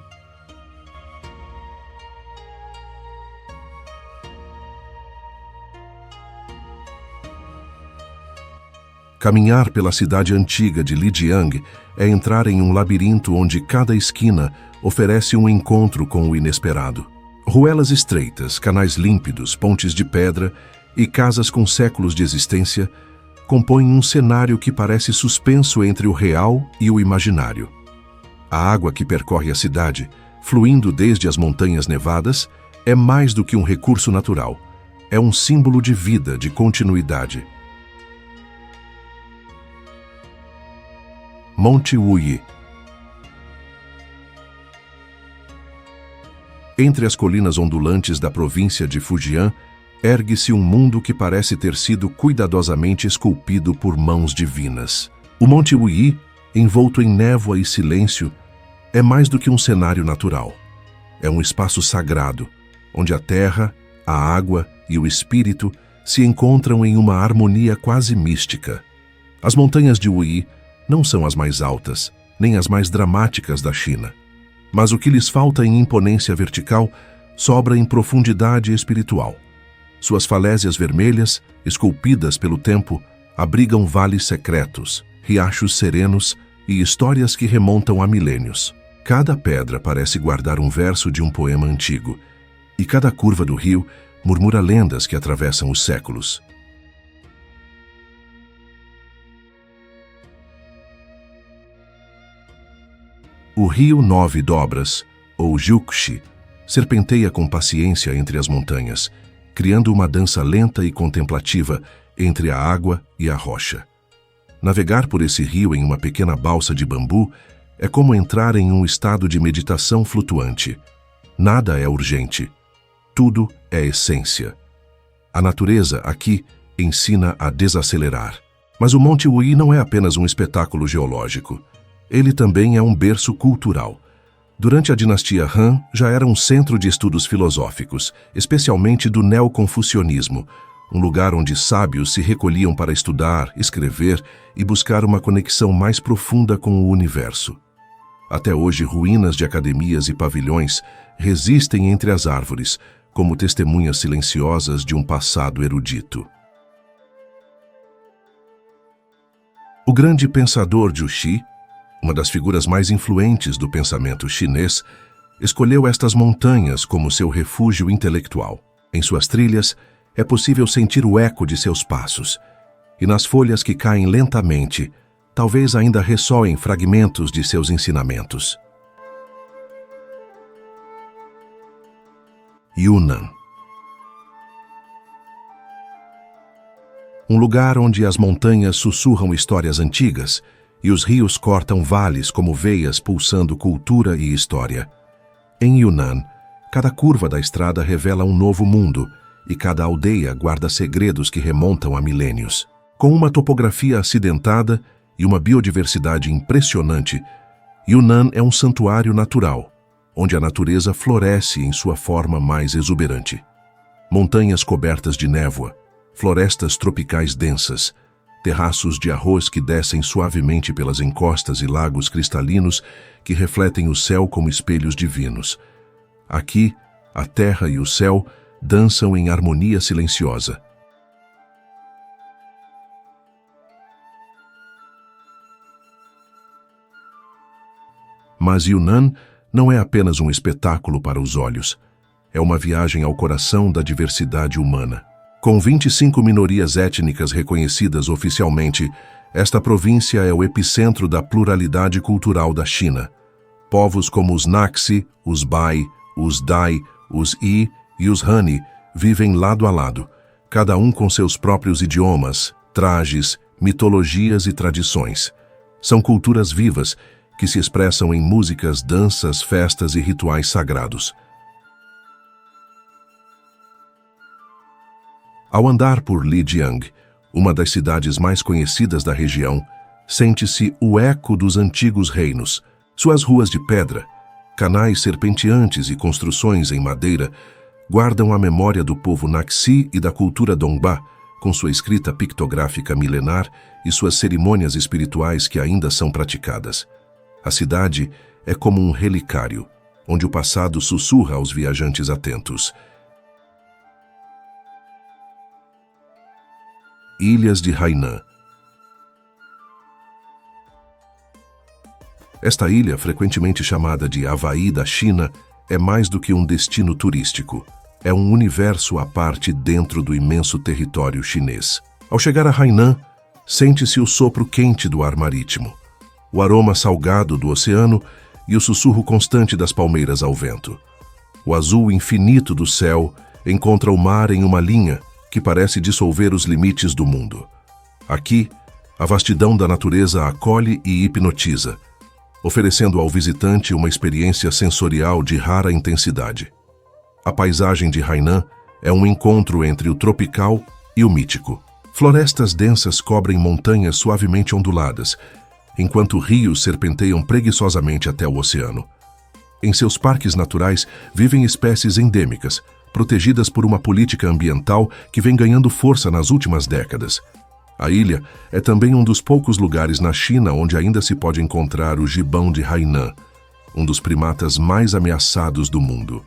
Caminhar pela cidade antiga de Lijiang é entrar em um labirinto onde cada esquina oferece um encontro com o inesperado. Ruelas estreitas, canais límpidos, pontes de pedra e casas com séculos de existência compõem um cenário que parece suspenso entre o real e o imaginário. A água que percorre a cidade, fluindo desde as montanhas nevadas, é mais do que um recurso natural. É um símbolo de vida, de continuidade. Monte Wuyi. Entre as colinas ondulantes da província de Fujian, ergue-se um mundo que parece ter sido cuidadosamente esculpido por mãos divinas. O Monte Wuyi, envolto em névoa e silêncio, é mais do que um cenário natural. É um espaço sagrado, onde a terra, a água e o espírito se encontram em uma harmonia quase mística. As montanhas de Wuyi não são as mais altas, nem as mais dramáticas da China. Mas o que lhes falta em imponência vertical sobra em profundidade espiritual. Suas falésias vermelhas, esculpidas pelo tempo, abrigam vales secretos, riachos serenos e histórias que remontam a milênios. Cada pedra parece guardar um verso de um poema antigo, e cada curva do rio murmura lendas que atravessam os séculos. O rio Nove Dobras, ou Juxi, serpenteia com paciência entre as montanhas, criando uma dança lenta e contemplativa entre a água e a rocha. Navegar por esse rio em uma pequena balsa de bambu é como entrar em um estado de meditação flutuante. Nada é urgente. Tudo é essência. A natureza, aqui, ensina a desacelerar. Mas o Monte Wuyi não é apenas um espetáculo geológico. Ele também é um berço cultural. Durante a dinastia Han, já era um centro de estudos filosóficos, especialmente do neoconfucionismo, um lugar onde sábios se recolhiam para estudar, escrever e buscar uma conexão mais profunda com o universo. Até hoje, ruínas de academias e pavilhões resistem entre as árvores, como testemunhas silenciosas de um passado erudito. O grande pensador Jushi, uma das figuras mais influentes do pensamento chinês, escolheu estas montanhas como seu refúgio intelectual. Em suas trilhas, é possível sentir o eco de seus passos, e nas folhas que caem lentamente, talvez ainda ressoem fragmentos de seus ensinamentos. Yunnan. Um lugar onde as montanhas sussurram histórias antigas e os rios cortam vales como veias pulsando cultura e história. Em Yunnan, cada curva da estrada revela um novo mundo e cada aldeia guarda segredos que remontam a milênios. Com uma topografia acidentada e uma biodiversidade impressionante, Yunnan é um santuário natural, onde a natureza floresce em sua forma mais exuberante. Montanhas cobertas de névoa, florestas tropicais densas, terraços de arroz que descem suavemente pelas encostas e lagos cristalinos que refletem o céu como espelhos divinos. Aqui, a terra e o céu dançam em harmonia silenciosa. Mas Yunnan não é apenas um espetáculo para os olhos. É uma viagem ao coração da diversidade humana. Com 25 minorias étnicas reconhecidas oficialmente, esta província é o epicentro da pluralidade cultural da China. Povos como os Naxi, os Bai, os Dai, os Yi e os Han vivem lado a lado, cada um com seus próprios idiomas, trajes, mitologias e tradições. São culturas vivas que se expressam em músicas, danças, festas e rituais sagrados. Ao andar por Lijiang, uma das cidades mais conhecidas da região, sente-se o eco dos antigos reinos. Suas ruas de pedra, canais serpenteantes e construções em madeira guardam a memória do povo Naxi e da cultura Dongbá, com sua escrita pictográfica milenar e suas cerimônias espirituais que ainda são praticadas. A cidade é como um relicário, onde o passado sussurra aos viajantes atentos. Ilhas de Hainan. Esta ilha, frequentemente chamada de Havaí da China, é mais do que um destino turístico. É um universo à parte dentro do imenso território chinês. Ao chegar a Hainan, sente-se o sopro quente do ar marítimo, o aroma salgado do oceano e o sussurro constante das palmeiras ao vento. O azul infinito do céu encontra o mar em uma linha que parece dissolver os limites do mundo. Aqui, a vastidão da natureza acolhe e hipnotiza, oferecendo ao visitante uma experiência sensorial de rara intensidade. A paisagem de Hainan é um encontro entre o tropical e o mítico. Florestas densas cobrem montanhas suavemente onduladas, enquanto rios serpenteiam preguiçosamente até o oceano. Em seus parques naturais vivem espécies endêmicas, protegidas por uma política ambiental que vem ganhando força nas últimas décadas. A ilha é também um dos poucos lugares na China onde ainda se pode encontrar o gibão de Hainan, um dos primatas mais ameaçados do mundo.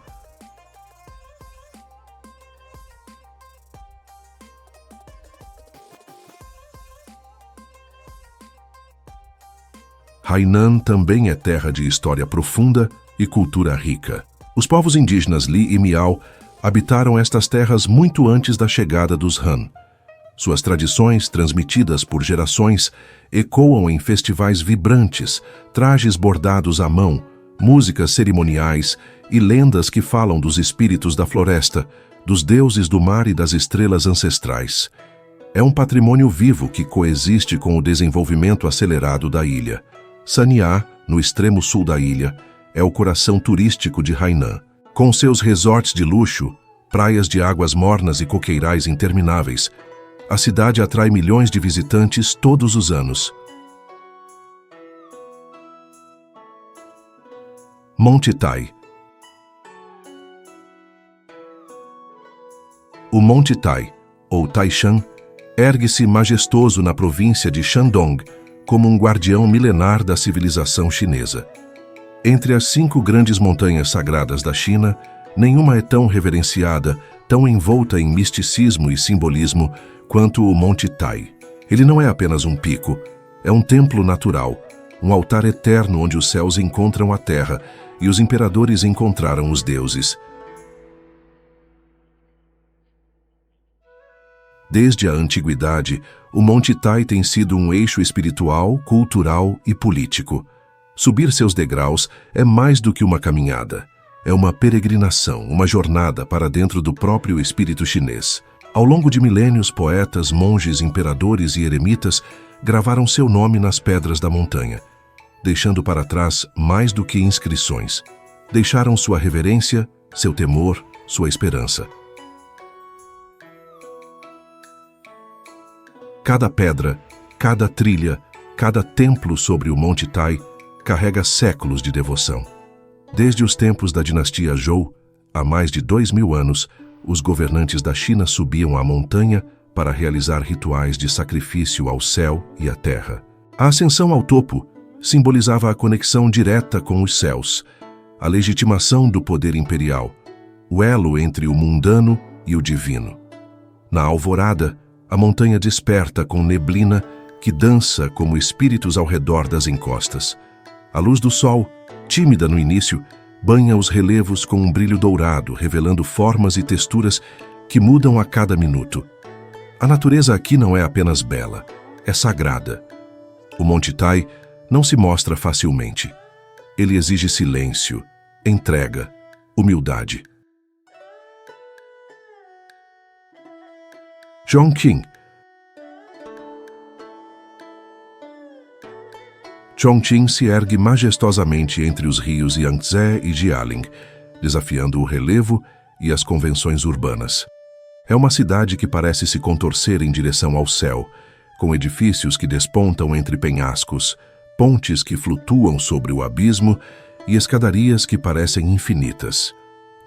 Hainan também é terra de história profunda e cultura rica. Os povos indígenas Li e Miao habitaram estas terras muito antes da chegada dos Han. Suas tradições, transmitidas por gerações, ecoam em festivais vibrantes, trajes bordados à mão, músicas cerimoniais e lendas que falam dos espíritos da floresta, dos deuses do mar e das estrelas ancestrais. É um patrimônio vivo que coexiste com o desenvolvimento acelerado da ilha. Sanya, no extremo sul da ilha, é o coração turístico de Hainan. Com seus resorts de luxo, praias de águas mornas e coqueirais intermináveis, a cidade atrai milhões de visitantes todos os anos. Monte Tai. O Monte Tai, ou Taishan, ergue-se majestoso na província de Shandong, como um guardião milenar da civilização chinesa. Entre as 5 grandes montanhas sagradas da China, nenhuma é tão reverenciada, tão envolta em misticismo e simbolismo quanto o Monte Tai. Ele não é apenas um pico, é um templo natural, um altar eterno onde os céus encontram a terra e os imperadores encontraram os deuses. Desde a antiguidade, o Monte Tai tem sido um eixo espiritual, cultural e político. Subir seus degraus é mais do que uma caminhada. É uma peregrinação, uma jornada para dentro do próprio espírito chinês. Ao longo de milênios, poetas, monges, imperadores e eremitas gravaram seu nome nas pedras da montanha, deixando para trás mais do que inscrições. Deixaram sua reverência, seu temor, sua esperança. Cada pedra, cada trilha, cada templo sobre o Monte Tai carrega séculos de devoção. Desde os tempos da dinastia Zhou, há mais de 2000 anos, os governantes da China subiam a montanha para realizar rituais de sacrifício ao céu e à terra. A ascensão ao topo simbolizava a conexão direta com os céus, a legitimação do poder imperial, o elo entre o mundano e o divino. Na alvorada, a montanha desperta com neblina que dança como espíritos ao redor das encostas. A luz do sol, tímida no início, banha os relevos com um brilho dourado, revelando formas e texturas que mudam a cada minuto. A natureza aqui não é apenas bela, é sagrada. O Monte Tai não se mostra facilmente. Ele exige silêncio, entrega, humildade. Chongqing. Chongqing se ergue majestosamente entre os rios Yangtze e Jialing, desafiando o relevo e as convenções urbanas. É uma cidade que parece se contorcer em direção ao céu, com edifícios que despontam entre penhascos, pontes que flutuam sobre o abismo e escadarias que parecem infinitas.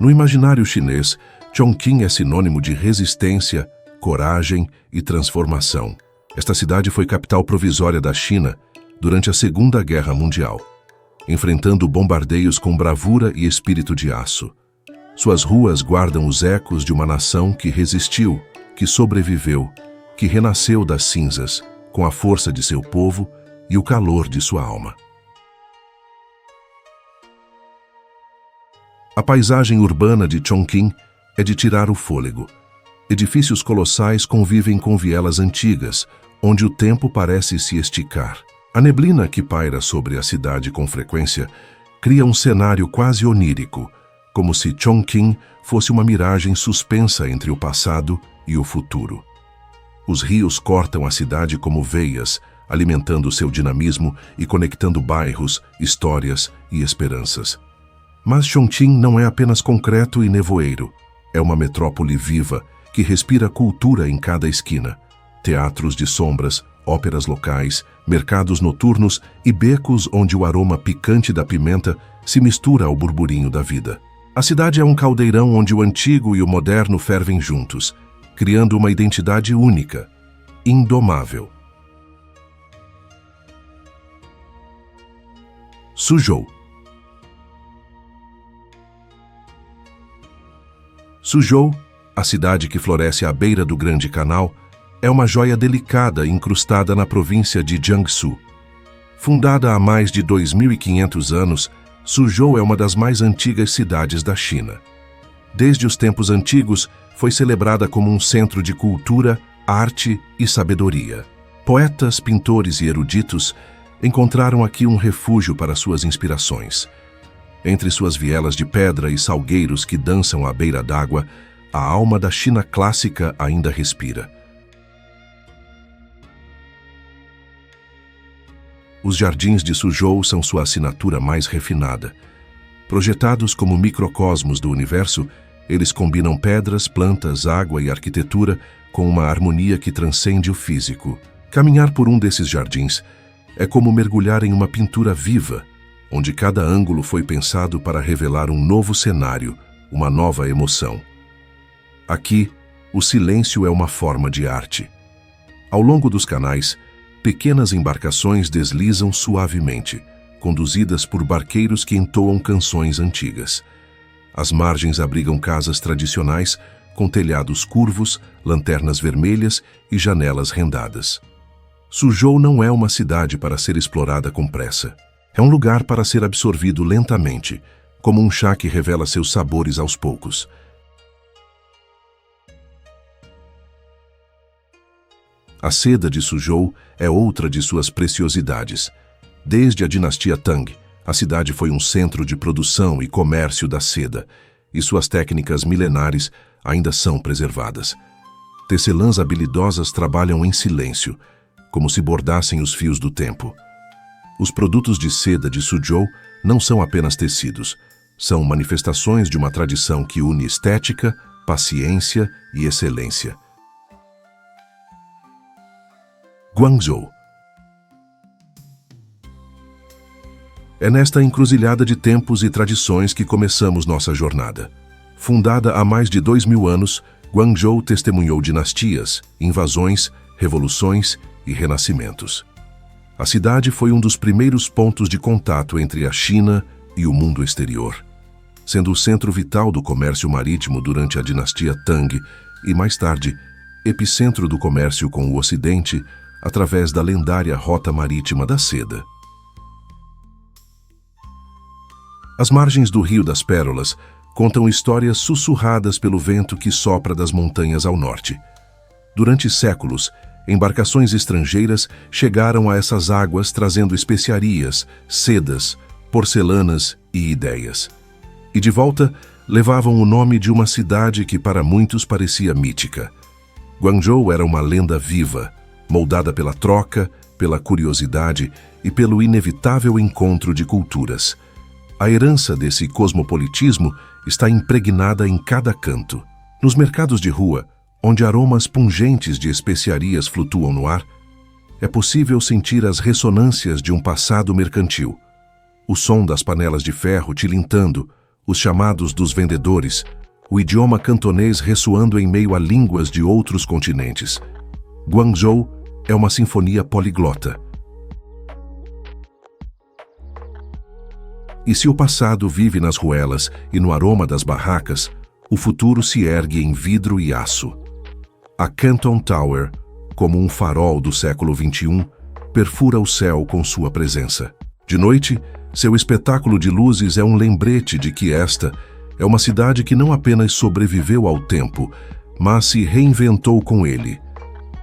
No imaginário chinês, Chongqing é sinônimo de resistência, coragem e transformação. Esta cidade foi capital provisória da China durante a Segunda Guerra Mundial, enfrentando bombardeios com bravura e espírito de aço. Suas ruas guardam os ecos de uma nação que resistiu, que sobreviveu, que renasceu das cinzas, com a força de seu povo e o calor de sua alma. A paisagem urbana de Chongqing é de tirar o fôlego. Edifícios colossais convivem com vielas antigas, onde o tempo parece se esticar. A neblina que paira sobre a cidade com frequência cria um cenário quase onírico, como se Chongqing fosse uma miragem suspensa entre o passado e o futuro. Os rios cortam a cidade como veias, alimentando seu dinamismo e conectando bairros, histórias e esperanças. Mas Chongqing não é apenas concreto e nevoeiro. É uma metrópole viva que respira cultura em cada esquina. Teatros de sombras, óperas locais, mercados noturnos e becos onde o aroma picante da pimenta se mistura ao burburinho da vida. A cidade é um caldeirão onde o antigo e o moderno fervem juntos, criando uma identidade única, indomável. Suzhou. Suzhou, a cidade que floresce à beira do Grande Canal, é uma joia delicada incrustada na província de Jiangsu. Fundada há mais de 2.500 anos, Suzhou é uma das mais antigas cidades da China. Desde os tempos antigos, foi celebrada como um centro de cultura, arte e sabedoria. Poetas, pintores e eruditos encontraram aqui um refúgio para suas inspirações. Entre suas vielas de pedra e salgueiros que dançam à beira d'água, a alma da China clássica ainda respira. Os jardins de Suzhou são sua assinatura mais refinada. Projetados como microcosmos do universo, eles combinam pedras, plantas, água e arquitetura com uma harmonia que transcende o físico. Caminhar por um desses jardins é como mergulhar em uma pintura viva, onde cada ângulo foi pensado para revelar um novo cenário, uma nova emoção. Aqui, o silêncio é uma forma de arte. Ao longo dos canais, pequenas embarcações deslizam suavemente, conduzidas por barqueiros que entoam canções antigas. As margens abrigam casas tradicionais, com telhados curvos, lanternas vermelhas e janelas rendadas. Suzhou não é uma cidade para ser explorada com pressa. É um lugar para ser absorvido lentamente, como um chá que revela seus sabores aos poucos. A seda de Suzhou é outra de suas preciosidades. Desde a dinastia Tang, a cidade foi um centro de produção e comércio da seda, e suas técnicas milenares ainda são preservadas. Tecelãs habilidosas trabalham em silêncio, como se bordassem os fios do tempo. Os produtos de seda de Suzhou não são apenas tecidos, são manifestações de uma tradição que une estética, paciência e excelência. Guangzhou. É nesta encruzilhada de tempos e tradições que começamos nossa jornada. Fundada há mais de 2.000 anos, Guangzhou testemunhou dinastias, invasões, revoluções e renascimentos. A cidade foi um dos primeiros pontos de contato entre a China e o mundo exterior, sendo o centro vital do comércio marítimo durante a dinastia Tang e, mais tarde, epicentro do comércio com o Ocidente através da lendária Rota Marítima da Seda. As margens do Rio das Pérolas contam histórias sussurradas pelo vento que sopra das montanhas ao norte. Durante séculos, embarcações estrangeiras chegaram a essas águas trazendo especiarias, sedas, porcelanas e ideias. E de volta, levavam o nome de uma cidade que para muitos parecia mítica. Guangzhou era uma lenda viva, moldada pela troca, pela curiosidade e pelo inevitável encontro de culturas. A herança desse cosmopolitismo está impregnada em cada canto. Nos mercados de rua, onde aromas pungentes de especiarias flutuam no ar, é possível sentir as ressonâncias de um passado mercantil. O som das panelas de ferro tilintando, os chamados dos vendedores, o idioma cantonês ressoando em meio a línguas de outros continentes. Guangzhou é uma sinfonia poliglota. E se o passado vive nas ruelas e no aroma das barracas, o futuro se ergue em vidro e aço. A Canton Tower, como um farol do século XXI, perfura o céu com sua presença. De noite, seu espetáculo de luzes é um lembrete de que esta é uma cidade que não apenas sobreviveu ao tempo, mas se reinventou com ele.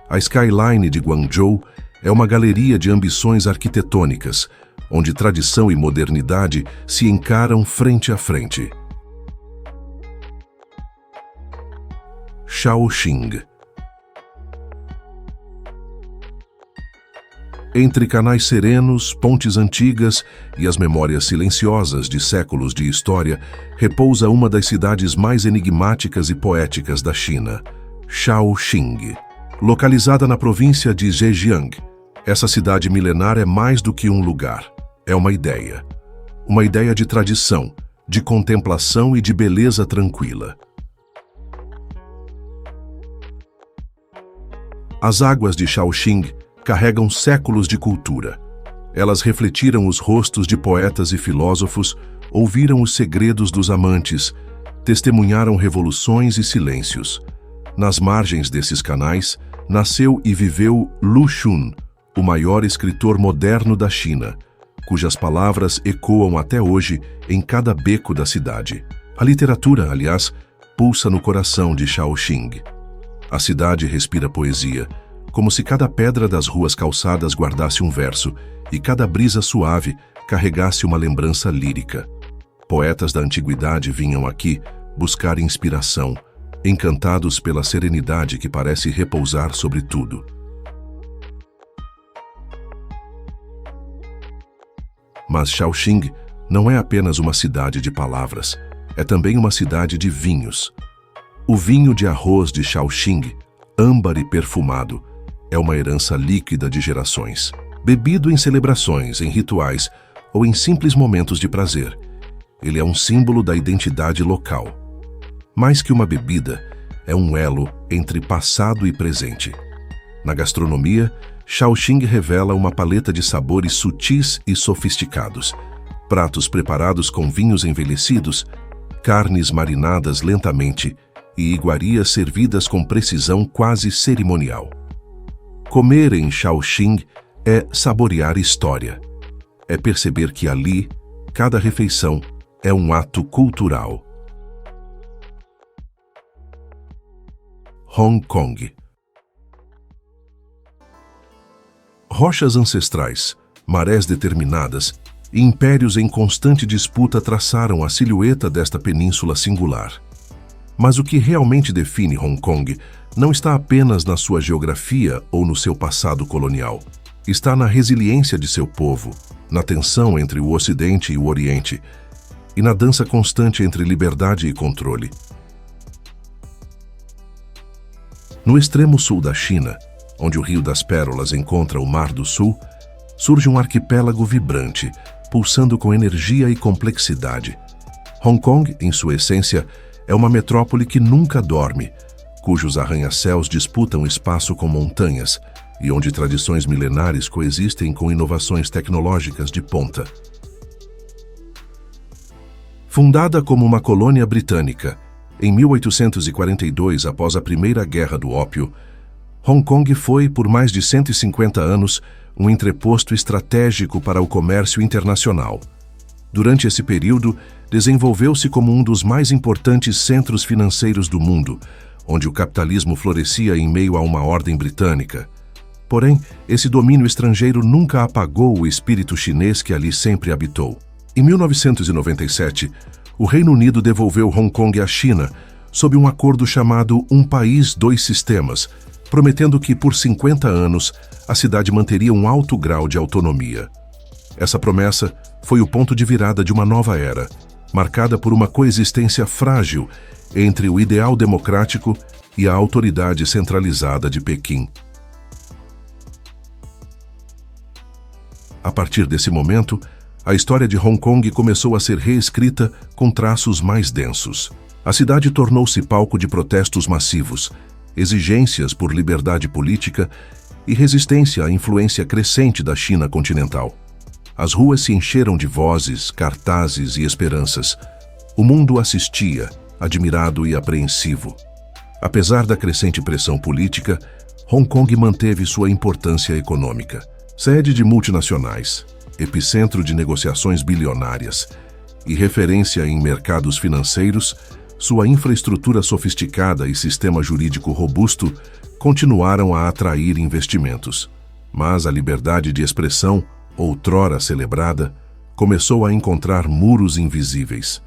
A Skyline de Guangzhou é uma galeria de ambições arquitetônicas, onde tradição e modernidade se encaram frente a frente. Shaoxing. Entre canais serenos, pontes antigas e as memórias silenciosas de séculos de história, repousa uma das cidades mais enigmáticas e poéticas da China, Shaoxing. Localizada na província de Zhejiang, essa cidade milenar é mais do que um lugar. É uma ideia. Uma ideia de tradição, de contemplação e de beleza tranquila. As águas de Shaoxing carregam séculos de cultura. Elas refletiram os rostos de poetas e filósofos, ouviram os segredos dos amantes, testemunharam revoluções e silêncios. Nas margens desses canais, nasceu e viveu Lu Xun, o maior escritor moderno da China, cujas palavras ecoam até hoje em cada beco da cidade. A literatura, aliás, pulsa no coração de Shaoxing. A cidade respira poesia, como se cada pedra das ruas calçadas guardasse um verso e cada brisa suave carregasse uma lembrança lírica. Poetas da antiguidade vinham aqui buscar inspiração, encantados pela serenidade que parece repousar sobre tudo. Mas Shaoxing não é apenas uma cidade de palavras, é também uma cidade de vinhos. O vinho de arroz de Shaoxing, âmbar e perfumado, é uma herança líquida de gerações. Bebido em celebrações, em rituais ou em simples momentos de prazer, ele é um símbolo da identidade local. Mais que uma bebida, é um elo entre passado e presente. Na gastronomia, Shaoxing revela uma paleta de sabores sutis e sofisticados, pratos preparados com vinhos envelhecidos, carnes marinadas lentamente e iguarias servidas com precisão quase cerimonial. Comer em Shaoxing é saborear história. É perceber que ali, cada refeição é um ato cultural. Hong Kong. Rochas ancestrais, marés determinadas e impérios em constante disputa traçaram a silhueta desta península singular. Mas o que realmente define Hong Kong não está apenas na sua geografia ou no seu passado colonial. Está na resiliência de seu povo, na tensão entre o Ocidente e o Oriente, e na dança constante entre liberdade e controle. No extremo sul da China, onde o Rio das Pérolas encontra o Mar do Sul, surge um arquipélago vibrante, pulsando com energia e complexidade. Hong Kong, em sua essência, é uma metrópole que nunca dorme, cujos arranha-céus disputam espaço com montanhas e onde tradições milenares coexistem com inovações tecnológicas de ponta. Fundada como uma colônia britânica, em 1842, após a Primeira Guerra do Ópio, Hong Kong foi, por mais de 150 anos, um entreposto estratégico para o comércio internacional. Durante esse período, desenvolveu-se como um dos mais importantes centros financeiros do mundo, onde o capitalismo florescia em meio a uma ordem britânica. Porém, esse domínio estrangeiro nunca apagou o espírito chinês que ali sempre habitou. Em 1997, o Reino Unido devolveu Hong Kong à China sob um acordo chamado Um País, Dois Sistemas, prometendo que, por 50 anos, a cidade manteria um alto grau de autonomia. Essa promessa foi o ponto de virada de uma nova era, marcada por uma coexistência frágil entre o ideal democrático e a autoridade centralizada de Pequim. A partir desse momento, a história de Hong Kong começou a ser reescrita com traços mais densos. A cidade tornou-se palco de protestos massivos, exigências por liberdade política e resistência à influência crescente da China continental. As ruas se encheram de vozes, cartazes e esperanças. O mundo assistia, admirado e apreensivo. Apesar da crescente pressão política, Hong Kong manteve sua importância econômica. Sede de multinacionais, epicentro de negociações bilionárias e referência em mercados financeiros, Sua infraestrutura sofisticada e sistema jurídico robusto continuaram a atrair investimentos. Mas a liberdade de expressão, outrora celebrada, começou a encontrar muros invisíveis.